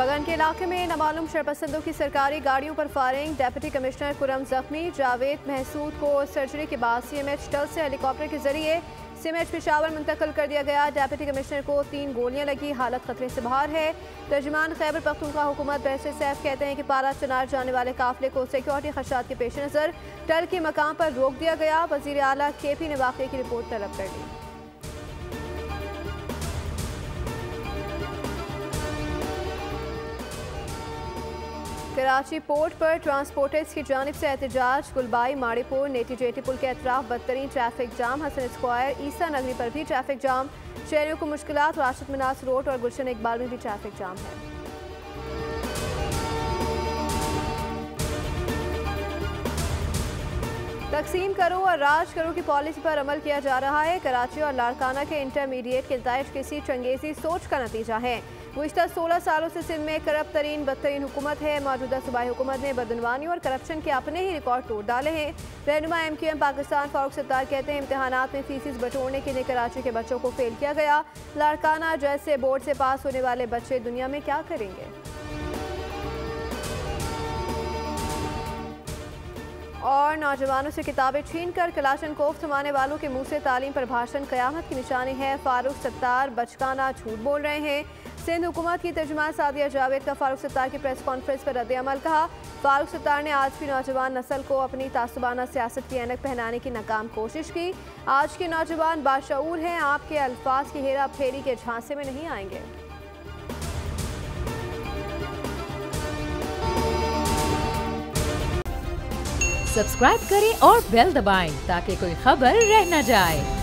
बगन के इलाके में नामालूम शरपसंदों की सरकारी गाड़ियों पर फायरिंग। डिप्टी कमिश्नर कुरम जख्मी। जावेद महसूद को सर्जरी के बाद सीएमएच टल से हेलीकॉप्टर के जरिए सीएमएच पेशावर मुंतकिल कर दिया गया। डिप्टी कमिश्नर को 3 गोलियां लगी, हालत खतरे से बाहर है। तर्जुमान खैबर पख्तूनख्वा हुकूमत बैरिस्टर सैफ कहते हैं कि पारा चनार जाने वाले काफिले को सिक्योरिटी खदशात के पेश नज़र टल के मकाम पर रोक दिया गया। वजीर आला KP ने वाक़े की रिपोर्ट तलब कर ली। कराची पोर्ट पर ट्रांसपोर्टर्स की जानिब से एहतजाज। गुलबाई, माड़ीपुर, नेटी जेटी पुल के अतराफ बदतरीन ट्रैफिक जाम। हसन स्क्वायर, ईसा नगरी पर भी ट्रैफिक जाम। शहरियों को मुश्किलात। राशिद मिनास रोड और गुलशन इकबाल में भी ट्रैफिक जाम है। तकसीम करो और राज करो की पॉलिसी पर अमल किया जा रहा है। कराची और लाड़काना के इंटरमीडिएट के नताइज किसी चंगेजी सोच का नतीजा है। गुज़िश्ता 16 सालों से सिंध में करप्ट तरीन बदतरीन हुकूमत है। मौजूदा सूबाई हुकूमत ने बदनवानी और करप्शन के अपने ही रिकॉर्ड तोड़ डाले हैं। रहनुमा MQM पाकिस्तान फारूक सत्तार कहते हैं इम्तहानात में फीसिस बटोरने के लिए कराची के बच्चों को फेल किया गया। लाड़काना जैसे बोर्ड से पास होने वाले बच्चे दुनिया में क्या करेंगे। और नौजवानों से किताबें छीनकर कलाशनकोफ थमाने वालों के मुंह से तालीम पर भाषण क़यामत की निशानी है। फारूक सत्तार बचकाना झूठ बोल रहे हैं। सिंध हुकूमत की तर्जुमान सादिया जावेद का फारूक सत्तार की प्रेस कॉन्फ्रेंस पर रद्द-ए-अमल कहा। फारूक सत्तार ने आज भी नौजवान नस्ल को अपनी तासुबाना सियासत की ऐनक पहनाने की नाकाम कोशिश की। आज के नौजवान बाशऊर हैं, आपके अल्फाज की हेरा फेरी के झांसे में नहीं आएंगे। सब्सक्राइब करें और बेल दबाएं ताकि कोई खबर रह न जाए।